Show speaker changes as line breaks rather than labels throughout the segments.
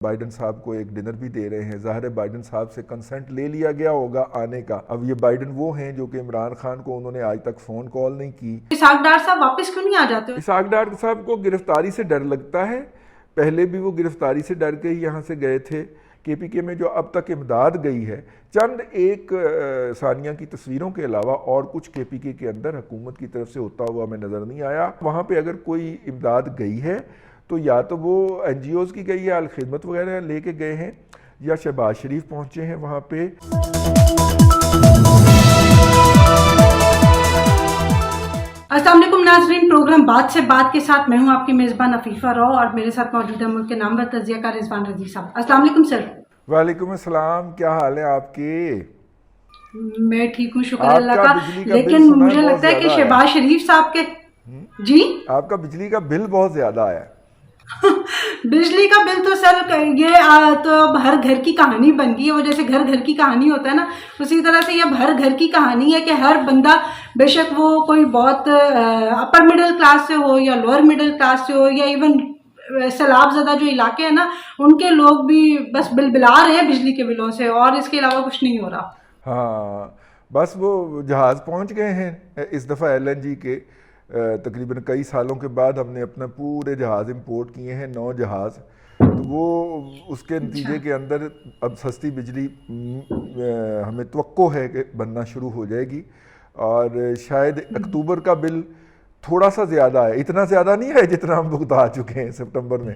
Biden صاحب کو ایک ڈنر بھی دے رہے ہیں. ظاہر ہے بائیڈن صاحب سے کنسنٹ لے لیا گیا ہوگا آنے کا. اب یہ بائیڈن وہ ہیں جو کہ عمران خان کو انہوں نے آج تک فون کال نہیں کی.
اسحاق ڈار صاحب واپس کیوں نہیں آ جاتے؟
اسحاق ڈار صاحب کو گرفتاری سے ڈر لگتا ہے. پہلے بھی وہ گرفتاری سے ڈر کے ہی یہاں سے گئے تھے. کے پی کے میں جو اب تک امداد گئی ہے چند ایک ثانیہ کی تصویروں کے علاوہ اور کچھ کے پی کے اندر حکومت کی طرف سے ہوتا ہوا ہمیں نظر نہیں آیا. وہاں پہ اگر کوئی امداد گئی ہے تو یا تو وہ این جی اوز کی گئی ہے، الخدمت وغیرہ لے کے گئے ہیں، یا شہباز شریف پہنچے ہیں وہاں پہ.
السلام علیکم ناظرین، پروگرام بات سے بات کے ساتھ میں ہوں آپ کی میزبان عفیفہ رو اور میرے ساتھ موجود ہے ملک کے نامور تجزیہ کار رضوان رضی صاحب. السلام علیکم سر.
وعلیکم السلام، کیا حال ہے آپ کے؟
میں ٹھیک ہوں، شکر اللہ کا. لیکن مجھے لگتا ہے کہ شہباز شریف صاحب کے جی
آپ کا بجلی کا بل بہت زیادہ آیا.
بجلی کا بل تو سر یہ تو اب ہر گھر کی کہانی بن گئی ہے. وہ جیسے گھر گھر کی کہانی ہوتا ہے نا، اسی طرح سے یہ ہر گھر کی کہانی ہے کہ ہر بندہ، بے شک وہ کوئی بہت اپر مڈل کلاس سے ہو یا لوور مڈل کلاس سے ہو یا ایون سیلاب زدہ جو علاقے ہیں نا، ان کے لوگ بھی بس بل بلا رہے ہیں بجلی کے بلوں سے، اور اس کے علاوہ کچھ نہیں ہو رہا.
ہاں بس وہ جہاز پہنچ گئے ہیں اس دفعہ ایل این جی کے. تقریباً کئی سالوں کے بعد ہم نے اپنا پورے جہاز امپورٹ کیے ہیں، 9 جہاز. تو وہ اس کے نتیجے کے اندر اب سستی بجلی ہمیں توقع ہے کہ بننا شروع ہو جائے گی. اور شاید اکتوبر کا بل تھوڑا سا زیادہ ہے، اتنا زیادہ نہیں ہے جتنا ہم بھگتا چکے ہیں سپٹمبر میں،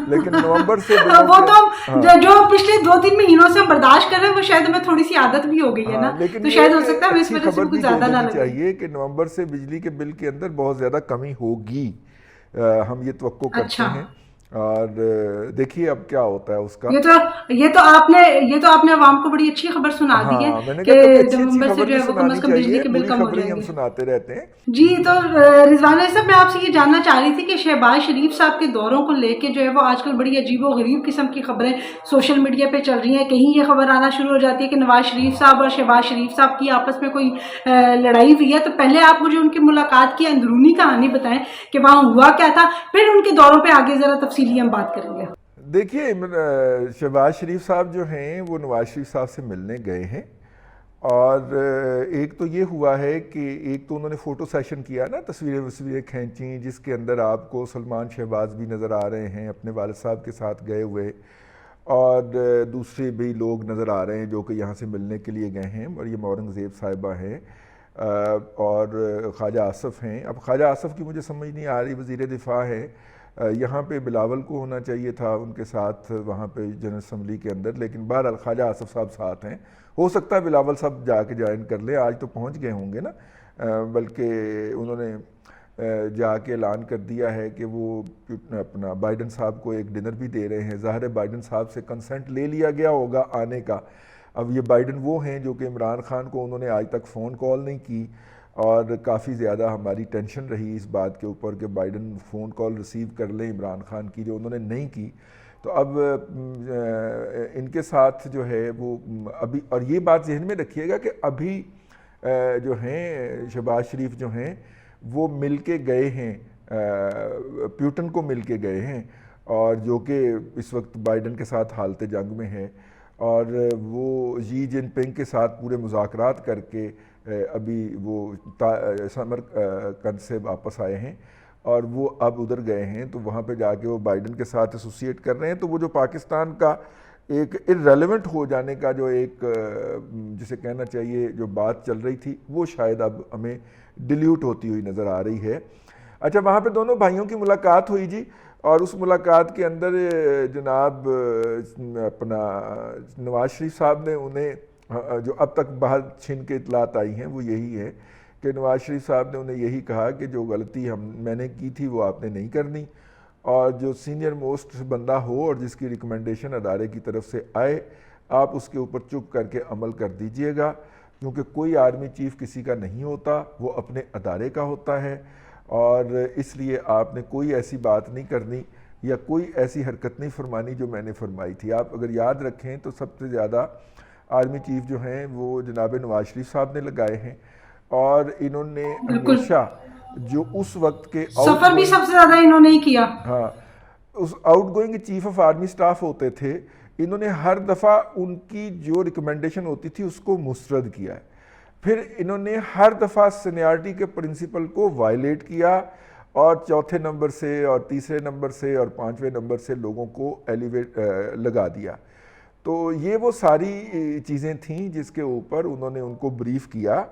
لیکن نومبر سے
وہ تو جو پچھلے 2-3 مہینوں سے برداشت کر رہے ہیں وہ شاید ہمیں تھوڑی سی عادت بھی ہو گئی ہے نا، تو شاید ہو سکتا ہے اس وجہ سے کچھ زیادہ نہ لگے.
چاہیے کہ نومبر سے بجلی کے بل کے اندر بہت زیادہ کمی ہوگی، ہم یہ توقع کرتے ہیں. اور دیکھیے اب کیا ہوتا ہے اس کا.
یہ تو آپ نے عوام کو بڑی اچھی خبر سنا دی ہے کہ نومبر سے جو ہے وہ کم از کم بجلی کے بل کم ہو جائیں گے.
ہم سناتے رہتے ہیں.
جی تو رضوان صاحب، میں آپ سے یہ جاننا چاہ رہی تھی کہ شہباز شریف صاحب کے دوروں کو لے کے جو ہے وہ آج کل بڑی عجیب و غریب قسم کی خبریں سوشل میڈیا پہ چل رہی ہیں. کہیں یہ خبر آنا شروع ہو جاتی ہے کہ نواز شریف صاحب اور شہباز شریف صاحب کی آپس میں کوئی لڑائی ہوئی ہے. تو پہلے آپ مجھے ان کی ملاقات کی اندرونی کہانی بتائیں کہ وہاں ہوا کیا تھا، پھر ان کے دوروں پہ آگے ذرا تفصیلی ہم بات کریں گے.
دیکھیے شہباز شریف صاحب جو ہیں وہ نواز شریف صاحب سے ملنے گئے ہیں، اور ایک تو یہ ہوا ہے کہ ایک تو انہوں نے فوٹو سیشن کیا نا، تصویریں کھینچیں جس کے اندر آپ کو سلمان شہباز بھی نظر آ رہے ہیں اپنے والد صاحب کے ساتھ گئے ہوئے، اور دوسرے بھی لوگ نظر آ رہے ہیں جو کہ یہاں سے ملنے کے لیے گئے ہیں. اور یہ اورنگزیب صاحبہ ہیں اور خواجہ آصف ہیں. اب خواجہ آصف کی مجھے سمجھ نہیں آ رہی، وزیر دفاع ہے. یہاں پہ بلاول کو ہونا چاہیے تھا ان کے ساتھ وہاں پہ جنرل اسمبلی کے اندر، لیکن بہرحال خواجہ آصف صاحب ساتھ ہیں. ہو سکتا ہے بلاول صاحب جا کے جوائن کر لیں، آج تو پہنچ گئے ہوں گے نا. بلکہ انہوں نے جا کے اعلان کر دیا ہے کہ وہ اپنا بائیڈن صاحب کو ایک ڈنر بھی دے رہے ہیں. ظاہر ہے بائیڈن صاحب سے کنسنٹ لے لیا گیا ہوگا آنے کا. اب یہ بائیڈن وہ ہیں جو کہ عمران خان کو انہوں نے آج تک فون کال نہیں کی، اور کافی زیادہ ہماری ٹینشن رہی اس بات کے اوپر کہ بائیڈن فون کال ریسیو کر لیں عمران خان کی، جو انہوں نے نہیں کی. تو اب ان کے ساتھ جو ہے وہ ابھی، اور یہ بات ذہن میں رکھیے گا کہ ابھی جو ہیں شہباز شریف جو ہیں وہ مل کے گئے ہیں، پیوٹن کو مل کے گئے ہیں، اور جو کہ اس وقت بائیڈن کے ساتھ حالت جنگ میں ہے. اور وہ جی جن پنگ کے ساتھ پورے مذاکرات کر کے ابھی وہ سمرقند سے واپس آئے ہیں، اور وہ اب ادھر گئے ہیں. تو وہاں پہ جا کے وہ بائیڈن کے ساتھ ایسوسیٹ کر رہے ہیں. تو وہ جو پاکستان کا ایک ارریلیونٹ ہو جانے کا جو ایک جسے کہنا چاہیے جو بات چل رہی تھی، وہ شاید اب ہمیں ڈیلیوٹ ہوتی ہوئی نظر آ رہی ہے. اچھا، وہاں پہ دونوں بھائیوں کی ملاقات ہوئی جی، اور اس ملاقات کے اندر جناب اپنا نواز شریف صاحب نے انہیں، جو اب تک باہر چھن کے اطلاعات آئی ہیں وہ یہی ہے کہ نواز شریف صاحب نے انہیں یہی کہا کہ جو غلطی میں نے کی تھی وہ آپ نے نہیں کرنی، اور جو سینئر موسٹ بندہ ہو اور جس کی ریکمنڈیشن ادارے کی طرف سے آئے، آپ اس کے اوپر چپ کر کے عمل کر دیجئے گا، کیونکہ کوئی آرمی چیف کسی کا نہیں ہوتا، وہ اپنے ادارے کا ہوتا ہے. اور اس لیے آپ نے کوئی ایسی بات نہیں کرنی یا کوئی ایسی حرکت نہیں فرمانی جو میں نے فرمائی تھی. آپ اگر یاد رکھیں تو سب سے زیادہ آرمی چیف جو ہیں وہ جناب نواز شریف صاحب نے لگائے ہیں، اور انہوں نے ہمیشہ جو اس وقت کے
سفر بھی سب سے زیادہ انہوں نے ہی کیا.
ہاں، اس outgoing chief of army staff ہوتے تھے، انہوں نے ہر دفعہ ان کی جو ریکمنڈیشن ہوتی تھی اس کو مسترد کیا ہے. پھر انہوں نے ہر دفعہ سینیارٹی کے پرنسپل کو وائلیٹ کیا اور چوتھے نمبر سے اور تیسرے نمبر سے اور پانچویں نمبر سے لوگوں کو ایلیویٹ لگا دیا. تو یہ وہ ساری چیزیں تھیں جس کے اوپر انہوں نے ان کو بریف کیا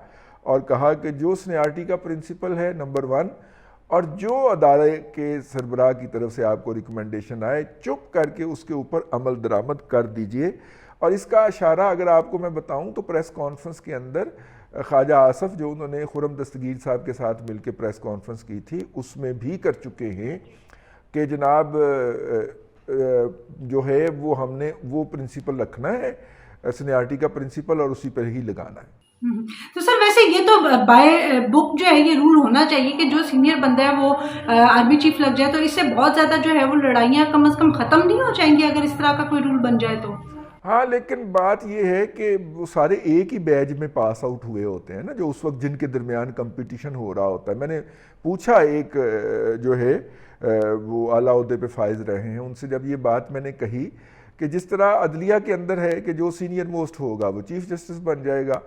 اور کہا کہ جو سینیارٹی کا پرنسپل ہے نمبر 1 اور جو ادارے کے سربراہ کی طرف سے آپ کو ریکمنڈیشن آئے چپ کر کے اس کے اوپر عمل درآمد کر دیجئے. اور اس کا اشارہ اگر آپ کو میں بتاؤں تو پریس کانفرنس کے اندر خواجہ آصف جو انہوں نے خرم دستگیر صاحب کے ساتھ مل کے پریس کانفرنس کی تھی اس میں بھی کر چکے ہیں کہ جناب جو ہے وہ ہم نے وہ پرنسپل رکھنا ہے سینیارٹی کا پرنسپل اور اسی پر ہی لگانا ہے.
تو سر ویسے یہ تو بائی بک جو ہے یہ رول ہونا چاہیے کہ جو سینئر بندہ ہے وہ آرمی چیف لگ جائے تو اس سے بہت زیادہ جو ہے وہ لڑائیاں کم از کم ختم نہیں ہو جائیں گی اگر اس طرح کا کوئی رول بن جائے تو.
ہاں لیکن بات یہ ہے کہ وہ سارے ایک ہی بیچ میں پاس آؤٹ ہوئے ہوتے ہیں نا جو اس وقت جن کے درمیان کمپٹیشن ہو رہا ہوتا ہے. میں نے پوچھا ایک جو ہے وہ اعلیٰ عہدے پہ فائز رہے ہیں ان سے جب یہ بات میں نے کہی کہ جس طرح عدلیہ کے اندر ہے کہ جو سینئر موسٹ ہوگا وہ چیف جسٹس بن جائے گا،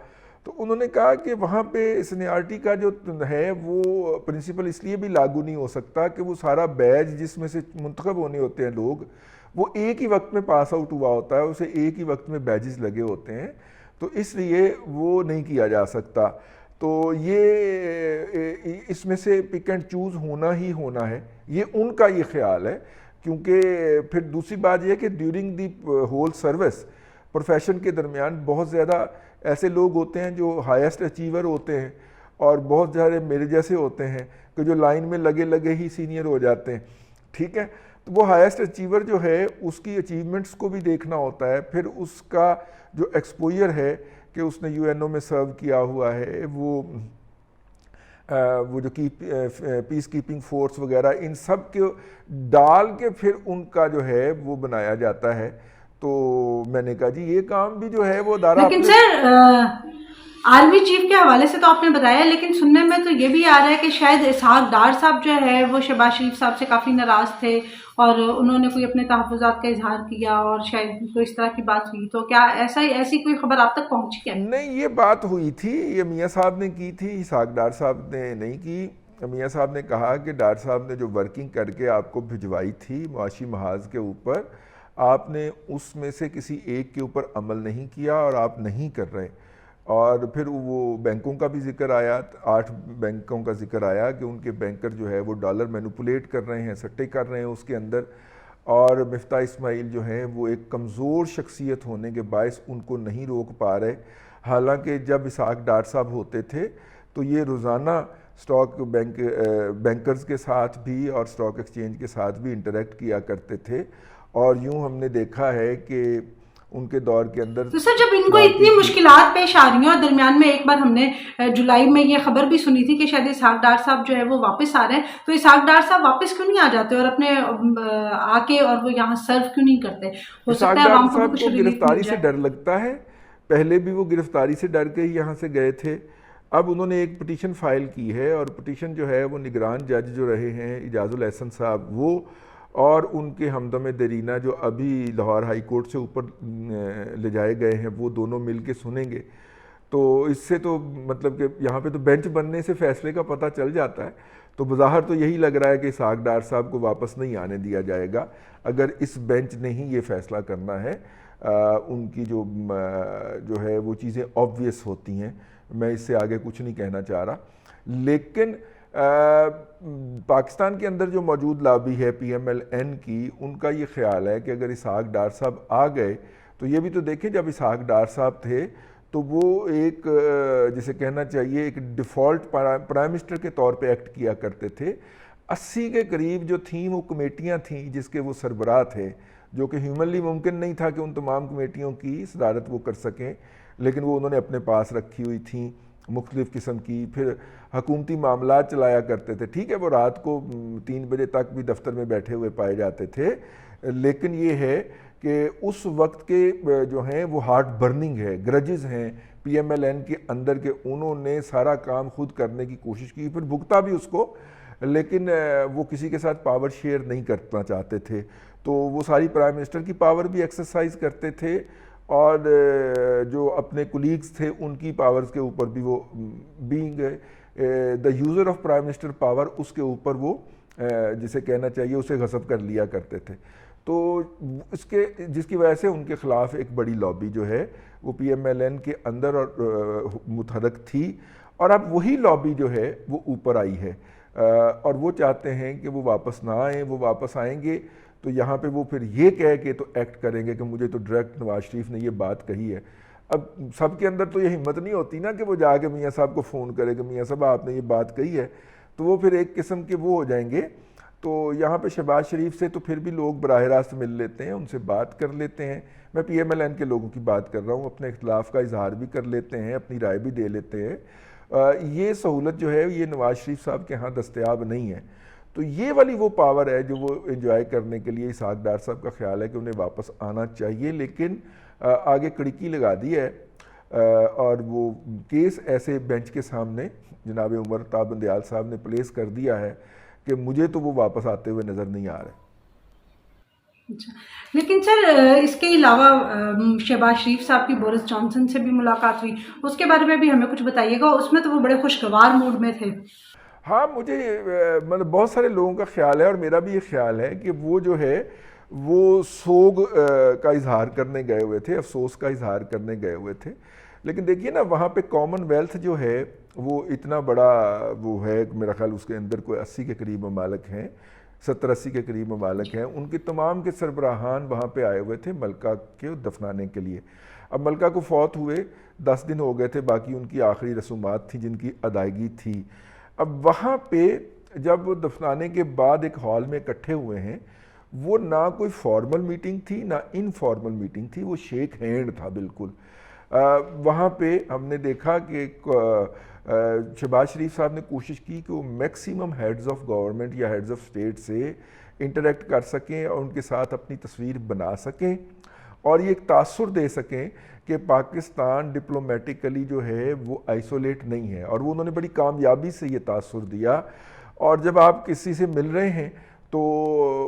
تو انہوں نے کہا کہ وہاں پہ سینیارٹی کا جو ہے وہ پرنسپل اس لیے بھی لاگو نہیں ہو سکتا کہ وہ سارا بیج جس میں سے منتخب ہونے ہوتے ہیں لوگ وہ ایک ہی وقت میں پاس آؤٹ ہوا ہوتا ہے، اسے ایک ہی وقت میں بیجز لگے ہوتے ہیں، تو اس لیے وہ نہیں کیا جا سکتا. تو یہ اس میں سے پک اینڈ چوز ہونا ہی ہونا ہے، یہ ان کا یہ خیال ہے. کیونکہ پھر دوسری بات یہ کہ during the whole service profession کے درمیان بہت زیادہ ایسے لوگ ہوتے ہیں جو ہائیسٹ اچیور ہوتے ہیں اور بہت سارے میرے جیسے ہوتے ہیں کہ جو لائن میں لگے لگے ہی سینئر ہو جاتے ہیں. ٹھیک ہے، تو وہ ہائیسٹ اچیور جو ہے اس کی اچیومنٹس کو بھی دیکھنا ہوتا ہے، پھر اس کا جو ایکسپوئر ہے کہ اس نے UN میں سرو کیا ہوا ہے، وہ جو پیس کیپنگ فورس وغیرہ ان سب کے ڈال کے پھر ان کا جو ہے وہ بنایا جاتا ہے. تو میں نے کہا جی یہ کام بھی جو ہے وہ ادارہ
لیکن سر آرمی چیف کے حوالے سے تو آپ نے بتایا، لیکن سننے میں تو یہ بھی آ رہا ہے کہ شاید اسحاق ڈار صاحب جو ہے وہ شہباز شریف صاحب سے کافی ناراض تھے اور انہوں نے کوئی اپنے تحفظات کا اظہار کیا اور شاید کوئی اس طرح کی بات ہوئی. تو کیا ایسی کوئی خبر آپ تک پہنچی ہے؟
نہیں، یہ بات ہوئی تھی، یہ میاں صاحب نے کی تھی، اسحاق ڈار صاحب نے نہیں کی. میاں صاحب نے کہا کہ ڈار صاحب نے جو ورکنگ کر کے آپ کو بھجوائی تھی معاشی محاذ کے اوپر، آپ نے اس میں سے کسی ایک کے اوپر عمل نہیں کیا اور آپ نہیں کر رہے. اور پھر وہ بینکوں کا بھی ذکر آیا، 8 بینکوں کا ذکر آیا کہ ان کے بینکر جو ہے وہ ڈالر مینوپولیٹ کر رہے ہیں، سٹے کر رہے ہیں اس کے اندر. اور مفتاح اسماعیل جو ہیں وہ ایک کمزور شخصیت ہونے کے باعث ان کو نہیں روک پا رہے. حالانکہ جب اسحاق ڈار صاحب ہوتے تھے تو یہ روزانہ اسٹاک بینکرز کے ساتھ بھی اور اسٹاک ایکسچینج کے ساتھ بھی انٹریکٹ کیا کرتے تھے. اور یوں ہم نے دیکھا ہے کہ ان کے دور کے اندر
تو سر جب ان کو اتنی مشکلات پیش آ رہی ہیں اور درمیان میں ایک بار ہم نے جولائی میں یہ خبر بھی سنی تھی کہ شاید اسحاق ڈار صاحب جو ہے وہ واپس آ رہے ہیں، تو اسحاق ڈار صاحب واپس کیوں نہیں آ جاتے اور اپنے آ کے اور وہ یہاں سرو کیوں نہیں کرتے؟ ہو سکتا ہے عوام کو کچھ
گرفتاری سے ڈر لگتا ہے، پہلے بھی وہ گرفتاری سے ڈر کے ہی یہاں سے گئے تھے. اب انہوں نے ایک پٹیشن فائل کی ہے اور پٹیشن جو ہے وہ نگران جج جو رہے ہیں اعجاز الاحسن صاحب وہ اور ان کے ہمدم دیرینہ جو ابھی لاہور ہائی کورٹ سے اوپر لے جائے گئے ہیں وہ دونوں مل کے سنیں گے. تو اس سے تو مطلب کہ یہاں پہ تو بینچ بننے سے فیصلے کا پتہ چل جاتا ہے. تو بظاہر تو یہی لگ رہا ہے کہ اسحاق ڈار صاحب کو واپس نہیں آنے دیا جائے گا اگر اس بینچ نے ہی یہ فیصلہ کرنا ہے. ان کی جو ہے وہ چیزیں آبویس ہوتی ہیں، میں اس سے آگے کچھ نہیں کہنا چاہ رہا. لیکن پاکستان کے اندر جو موجود لابی ہے PMLN کی، ان کا یہ خیال ہے کہ اگر اسحاق ڈار صاحب آ گئے تو یہ بھی تو دیکھیں جب اسحاق ڈار صاحب تھے تو وہ ایک جسے کہنا چاہیے ایک ڈیفالٹ پرائم منسٹر کے طور پہ ایکٹ کیا کرتے تھے. 80 کے قریب جو تھیں وہ کمیٹیاں تھیں جس کے وہ سربراہ تھے، جو کہ ہیومنلی ممکن نہیں تھا کہ ان تمام کمیٹیوں کی صدارت وہ کر سکیں، لیکن وہ انہوں نے اپنے پاس رکھی ہوئی تھیں مختلف قسم کی. پھر حکومتی معاملات چلایا کرتے تھے. ٹھیک ہے وہ رات کو 3 بجے تک بھی دفتر میں بیٹھے ہوئے پائے جاتے تھے، لیکن یہ ہے کہ اس وقت کے جو ہیں وہ ہارٹ برننگ ہے، گرجز ہیں PMLN کے اندر کہ انہوں نے سارا کام خود کرنے کی کوشش کی، پھر بھگتا بھی اس کو. لیکن وہ کسی کے ساتھ پاور شیئر نہیں کرنا چاہتے تھے، تو وہ ساری پرائم منسٹر کی پاور بھی ایکسرسائز کرتے تھے، اور جو اپنے کولیگز تھے ان کی پاورز کے اوپر بھی وہ being the user of prime minister power, اس کے اوپر وہ جسے کہنا چاہیے اسے غصب کر لیا کرتے تھے. تو اس کے جس کی وجہ سے ان کے خلاف ایک بڑی لابی جو ہے وہ پی ایم ایل این کے اندر اور متحرک تھی، اور اب وہی لابی جو ہے وہ اوپر آئی ہے، اور وہ چاہتے ہیں کہ وہ واپس نہ آئیں. وہ واپس آئیں گے تو یہاں پہ وہ پھر یہ کہہ کے تو ایکٹ کریں گے کہ مجھے تو ڈائریکٹ نواز شریف نے یہ بات کہی ہے. اب سب کے اندر تو یہ ہمت نہیں ہوتی نا کہ وہ جا کے میاں صاحب کو فون کرے کہ میاں صاحب آپ نے یہ بات کہی ہے، تو وہ پھر ایک قسم کے وہ ہو جائیں گے. تو یہاں پہ شہباز شریف سے تو پھر بھی لوگ براہ راست مل لیتے ہیں، ان سے بات کر لیتے ہیں. میں پی ایم ایل این کے لوگوں کی بات کر رہا ہوں، اپنے اختلاف کا اظہار بھی کر لیتے ہیں، اپنی رائے بھی دے لیتے ہیں. یہ سہولت جو ہے یہ نواز شریف صاحب کے ہاں دستیاب نہیں ہے. تو یہ والی وہ پاور ہے جو وہ انجوائے کرنے کے لیے اسحاق ڈار صاحب کا خیال ہے کہ انہیں واپس آنا چاہیے، لیکن آگے کڑکی لگا دی ہے، اور وہ کیس ایسے بینچ کے سامنے جناب عمر طاہر بندیال صاحب نے پلیس کر دیا ہے کہ مجھے تو وہ واپس آتے ہوئے نظر نہیں آ رہے.
اچھا، لیکن سر اس کے علاوہ شہباز شریف صاحب کی بورس جانسن سے بھی ملاقات ہوئی، اس کے بارے میں بھی ہمیں کچھ بتائیے گا. اس میں تو وہ بڑے خوشگوار موڈ میں تھے.
ہاں، مجھے مطلب بہت سارے لوگوں کا خیال ہے اور میرا بھی یہ خیال ہے کہ وہ جو ہے وہ سوگ کا اظہار کرنے گئے ہوئے تھے، افسوس کا اظہار کرنے گئے ہوئے تھے. لیکن دیکھیے نا، وہاں پہ کامن ویلتھ جو ہے وہ اتنا بڑا وہ ہے، میرا خیال اس کے اندر کوئی 80 کے قریب ممالک ہیں، 70-80 کے قریب ممالک ہیں. ان کے تمام کے سربراہان وہاں پہ آئے ہوئے تھے ملکہ کے دفنانے کے لیے. اب ملکہ کو فوت ہوئے 10 دن ہو گئے تھے، باقی ان کی آخری رسومات تھیں جن کی ادائیگی تھی. اب وہاں پہ جب دفنانے کے بعد ایک ہال میں اکٹھے ہوئے ہیں، وہ نہ کوئی فارمل میٹنگ تھی نہ انفارمل میٹنگ تھی، وہ شیک ہینڈ تھا بالکل. وہاں پہ ہم نے دیکھا کہ شہباز شریف صاحب نے کوشش کی کہ وہ میکسیمم ہیڈز آف گورنمنٹ یا ہیڈز آف اسٹیٹ سے انٹریکٹ کر سکیں اور ان کے ساتھ اپنی تصویر بنا سکیں، اور یہ ایک تاثر دے سکیں کہ پاکستان ڈپلومیٹیکلی جو ہے وہ آئسولیٹ نہیں ہے. اور وہ انہوں نے بڑی کامیابی سے یہ تاثر دیا. اور جب آپ کسی سے مل رہے ہیں تو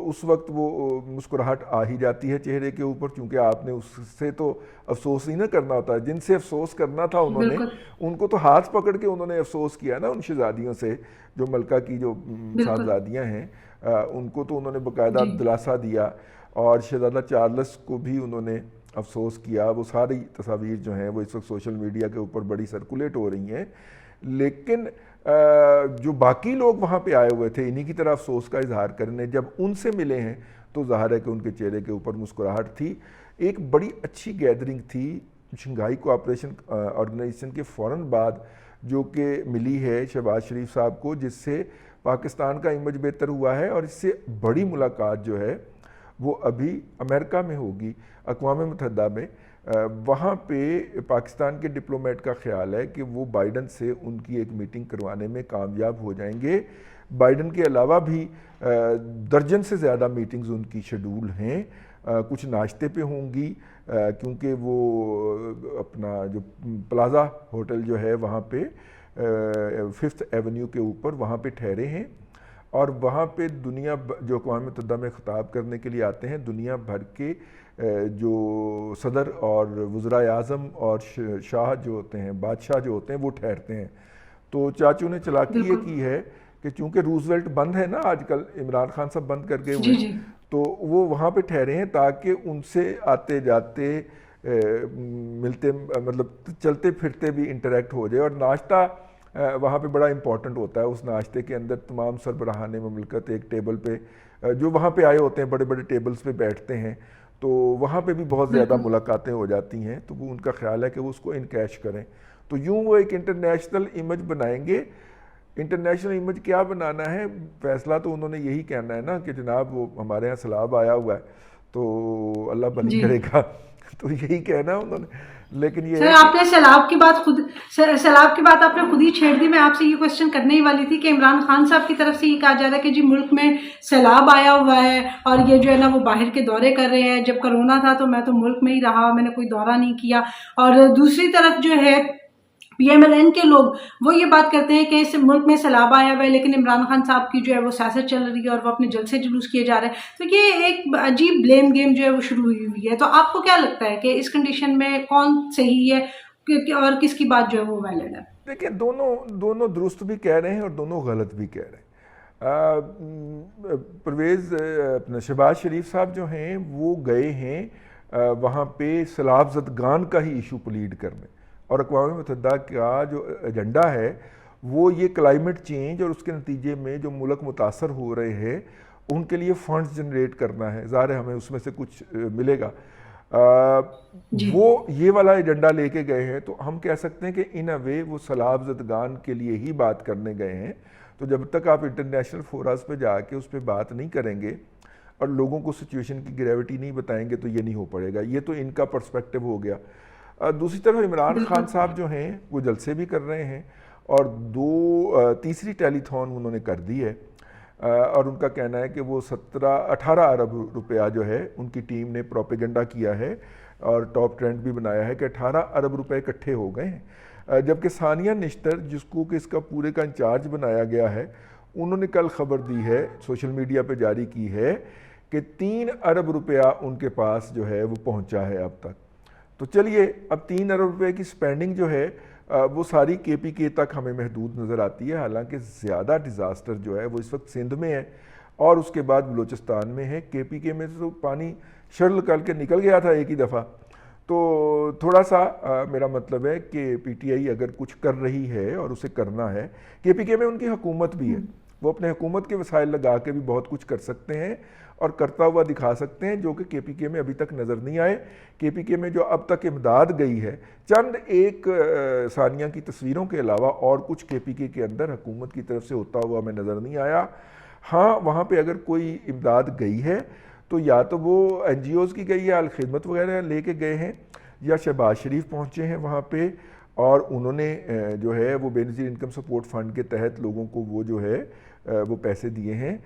اس وقت وہ مسکراہٹ آ ہی جاتی ہے چہرے کے اوپر، کیونکہ آپ نے اس سے تو افسوس نہیں نہ کرنا ہوتا. جن سے افسوس کرنا تھا انہوں نے، ان کو تو ہاتھ پکڑ کے انہوں نے افسوس کیا نا، ان شہزادیوں سے جو ملکہ کی جو صاحبزادیاں ہیں ان کو تو انہوں نے باقاعدہ دلاسا دیا، اور شہزادہ چارلس کو بھی انہوں نے افسوس کیا. وہ ساری تصاویر جو ہیں وہ اس وقت سوشل میڈیا کے اوپر بڑی سرکولیٹ ہو رہی ہیں. لیکن جو باقی لوگ وہاں پہ آئے ہوئے تھے انہی کی طرح افسوس کا اظہار کرنے جب ان سے ملے ہیں تو ظاہر ہے کہ ان کے چہرے کے اوپر مسکراہٹ تھی. ایک بڑی اچھی گیدرنگ تھی شنگھائی کوآپریشن آرگنائزیشن کے فوراً بعد جو کہ ملی ہے شہباز شریف صاحب کو، جس سے پاکستان کا امیج بہتر ہوا ہے. اور اس سے بڑی ملاقات جو ہے وہ ابھی امریکہ میں ہوگی، اقوام متحدہ میں. وہاں پہ پاکستان کے ڈپلومیٹ کا خیال ہے کہ وہ بائیڈن سے ان کی ایک میٹنگ کروانے میں کامیاب ہو جائیں گے. بائیڈن کے علاوہ بھی درجن سے زیادہ میٹنگز ان کی شیڈول ہیں. کچھ ناشتے پہ ہوں گی، کیونکہ وہ اپنا جو پلازا ہوٹل جو ہے وہاں پہ 5th ایونیو کے اوپر وہاں پہ ٹھہرے ہیں. اور وہاں پہ دنیا جو اقوام متحدہ میں خطاب کرنے کے لیے آتے ہیں، دنیا بھر کے جو صدر اور وزرائے اعظم اور شاہ جو ہوتے ہیں، بادشاہ جو ہوتے ہیں، وہ ٹھہرتے ہیں. تو چاچو نے چالاکی یہ کی ہے کہ چونکہ روزویلٹ بند ہے نا آج کل، عمران خان صاحب بند کر گئے ہوئے ہیں، تو وہ وہاں پہ ٹھہرے ہیں تاکہ ان سے آتے جاتے ملتے مطلب چلتے پھرتے بھی انٹریکٹ ہو جائے. اور ناشتہ وہاں پہ بڑا امپورٹنٹ ہوتا ہے. اس ناشتے کے اندر تمام سربراہان مملکت ایک ٹیبل پہ جو وہاں پہ آئے ہوتے ہیں بڑے بڑے ٹیبلز پہ بیٹھتے ہیں، تو وہاں پہ بھی بہت زیادہ ملاقاتیں ہو جاتی ہیں. تو وہ ان کا خیال ہے کہ وہ اس کو انکیش کریں. تو یوں وہ ایک انٹرنیشنل امیج بنائیں گے. انٹرنیشنل امیج کیا بنانا ہے، فیصلہ تو انہوں نے یہی کہنا ہے نا کہ جناب وہ ہمارے ہاں سیلاب آیا ہوا ہے تو اللہ بھلی کرے گا، تو یہی کہنا انہوں نے. لیکن یہ
سر آپ نے سیلاب کی بات آپ نے خود ہی چھیڑ دی. میں آپ سے یہ کوشچن کرنے ہی والی تھی کہ عمران خان صاحب کی طرف سے یہ کہا جا رہا ہے کہ جی ملک میں سیلاب آیا ہوا ہے اور یہ جو ہے نا وہ باہر کے دورے کر رہے ہیں. جب کرونا تھا تو میں تو ملک میں ہی رہا، میں نے کوئی دورہ نہیں کیا. اور دوسری طرف جو ہے PMLN کے لوگ وہ یہ بات کرتے ہیں کہ اس ملک میں سیلاب آیا ہوا ہے لیکن عمران خان صاحب کی جو ہے وہ سیاست چل رہی ہے اور وہ اپنے جلسے جلوس کیے جا رہے ہیں. تو یہ ایک عجیب بلیم گیم جو ہے وہ شروع ہوئی ہے. تو آپ کو کیا لگتا ہے کہ اس کنڈیشن میں کون صحیح ہے اور کس کی بات جو ہے وہ ویلڈ ہے؟
دیکھیں دونوں درست بھی کہہ رہے ہیں اور دونوں غلط بھی کہہ رہے ہیں. پرویز اپنا شہباز شریف صاحب جو ہیں وہ گئے ہیں وہاں پہ سیلاب زدگان کا ہی ایشو پلیڈ کرنے, اور اقوام متحدہ کا جو ایجنڈا ہے وہ یہ کلائمیٹ چینج اور اس کے نتیجے میں جو ملک متاثر ہو رہے ہیں ان کے لیے فنڈز جنریٹ کرنا ہے. ظاہر ہے ہمیں اس میں سے کچھ ملے گا. وہ یہ والا ایجنڈا لے کے گئے ہیں, تو ہم کہہ سکتے ہیں کہ ان اے وے وہ سیلاب زدگان کے لیے ہی بات کرنے گئے ہیں. تو جب تک آپ انٹرنیشنل فوراز پہ جا کے اس پہ بات نہیں کریں گے اور لوگوں کو سچویشن کی گریوٹی نہیں بتائیں گے تو یہ نہیں ہو پڑے گا. یہ تو ان کا پرسپیکٹو ہو گیا. دوسری طرف عمران خان صاحب جو ہیں وہ جلسے بھی کر رہے ہیں اور تیسری ٹیلی تھون انہوں نے کر دی ہے, اور ان کا کہنا ہے کہ وہ 18 ارب روپیہ جو ہے ان کی ٹیم نے پروپیگنڈا کیا ہے اور ٹاپ ٹرینڈ بھی بنایا ہے کہ 18 ارب روپے اکٹھے ہو گئے ہیں. جبکہ ثانیہ نشتر جس کو کہ اس کا پورے کا انچارج بنایا گیا ہے, انہوں نے کل خبر دی ہے, سوشل میڈیا پہ جاری کی ہے کہ 3 ارب روپیہ ان کے پاس جو ہے وہ پہنچا ہے اب تک. تو چلیے اب 3 ارب روپے کی سپینڈنگ جو ہے وہ ساری KPK تک ہمیں محدود نظر آتی ہے, حالانکہ زیادہ ڈیزاسٹر جو ہے وہ اس وقت سندھ میں ہے اور اس کے بعد بلوچستان میں ہے. KPK میں تو پانی شرل کر کے نکل گیا تھا ایک ہی دفعہ. تو تھوڑا سا میرا مطلب ہے کہ PTI اگر کچھ کر رہی ہے اور اسے کرنا ہے, KPK میں ان کی حکومت بھی ہے, وہ اپنے حکومت کے وسائل لگا کے بھی بہت کچھ کر سکتے ہیں اور کرتا ہوا دکھا سکتے ہیں, جو کہ KPK میں ابھی تک نظر نہیں آئے. KPK میں جو اب تک امداد گئی ہے چند ایک ثانیہ کی تصویروں کے علاوہ اور کچھ KPK کے اندر حکومت کی طرف سے ہوتا ہوا ہمیں نظر نہیں آیا. ہاں وہاں پہ اگر کوئی امداد گئی ہے تو یا تو وہ NGOز کی گئی ہے, الخدمت وغیرہ لے کے گئے ہیں, یا شہباز شریف پہنچے ہیں وہاں پہ اور انہوں نے جو ہے وہ بے نظیر انکم سپورٹ فنڈ کے تحت لوگوں کو وہ جو ہے وہ پیسے دیے ہیں.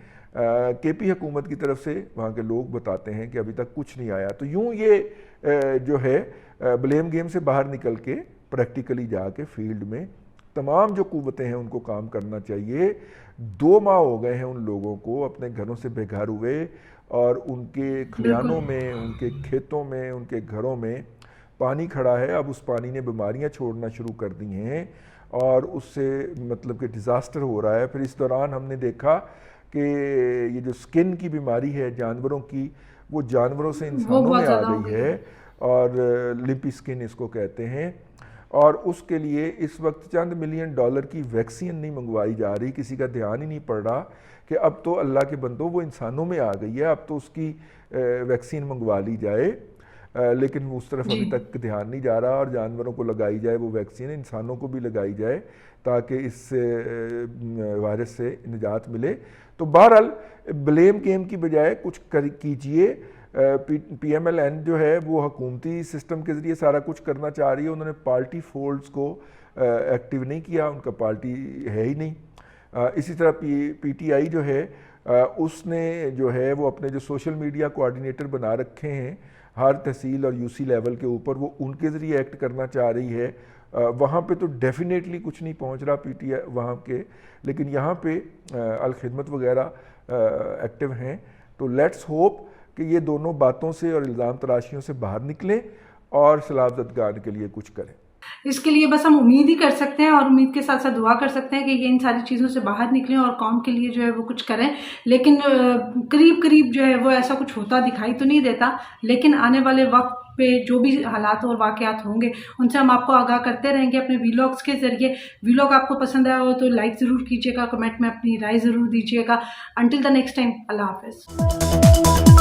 KP حکومت کی طرف سے وہاں کے لوگ بتاتے ہیں کہ ابھی تک کچھ نہیں آیا. تو یوں یہ جو ہے بلیم گیم سے باہر نکل کے پریکٹیکلی جا کے فیلڈ میں تمام جو قوتیں ہیں ان کو کام کرنا چاہیے. 2 ماہ ہو گئے ہیں ان لوگوں کو اپنے گھروں سے بے گھر ہوئے, اور ان کے کھلیانوں میں, ان کے کھیتوں میں, ان کے گھروں میں پانی کھڑا ہے. اب اس پانی نے بیماریاں چھوڑنا شروع کر دی ہیں اور اس سے مطلب کہ ڈیزاسٹر ہو رہا ہے. پھر اس دوران ہم نے دیکھا کہ یہ جو سکن کی بیماری ہے جانوروں کی, وہ جانوروں سے انسانوں میں آ گئی ہے, اور لمپی سکن اس کو کہتے ہیں. اور اس کے لیے اس وقت چند $1 ملین کی ویکسین نہیں منگوائی جا رہی. کسی کا دھیان ہی نہیں پڑ رہا کہ اب تو اللہ کے بندوں وہ انسانوں میں آ گئی ہے, اب تو اس کی ویکسین منگوا لی جائے. لیکن اس طرف ابھی تک دھیان نہیں جا رہا, اور جانوروں کو لگائی جائے وہ ویکسین, انسانوں کو بھی لگائی جائے تاکہ اس وائرس سے نجات ملے. تو بہرحال بلیم گیم کی بجائے کچھ کیجئے. PMLN جو ہے وہ حکومتی سسٹم کے ذریعے سارا کچھ کرنا چاہ رہی ہے. انہوں نے پارٹی فولڈز کو ایکٹیو نہیں کیا, ان کا پارٹی ہے ہی نہیں. اسی طرح PTI جو ہے اس نے جو ہے وہ اپنے جو سوشل میڈیا کوآرڈینیٹر بنا رکھے ہیں ہر تحصیل اور UC لیول کے اوپر, وہ ان کے ذریعے ایکٹ کرنا چاہ رہی ہے. وہاں پہ تو ڈیفینیٹلی کچھ نہیں پہنچ رہا PTI وہاں کے, لیکن یہاں پہ الخدمت وغیرہ ایکٹیو ہیں. تو لیٹس ہوپ کہ یہ دونوں باتوں سے اور الزام تراشیوں سے باہر نکلیں اور سیلاب زدگان کے لیے کچھ کریں.
اس کے لیے بس ہم امید ہی کر سکتے ہیں اور امید کے ساتھ ساتھ دعا کر سکتے ہیں کہ یہ ان ساری چیزوں سے باہر نکلیں اور قوم کے لیے جو ہے وہ کچھ کریں. لیکن قریب جو ہے وہ ایسا کچھ ہوتا دکھائی تو نہیں دیتا, لیکن آنے والے وقت پہ جو بھی حالات اور واقعات ہوں گے ان سے ہم آپ کو آگاہ کرتے رہیں گے اپنے ویلاگس کے ذریعے. ویلاگ آپ کو پسند آیا ہو تو لائک ضرور کیجیے گا, کمنٹ میں اپنی رائے ضرور دیجیے گا. انٹل دا نیکسٹ ٹائم, اللہ حافظ.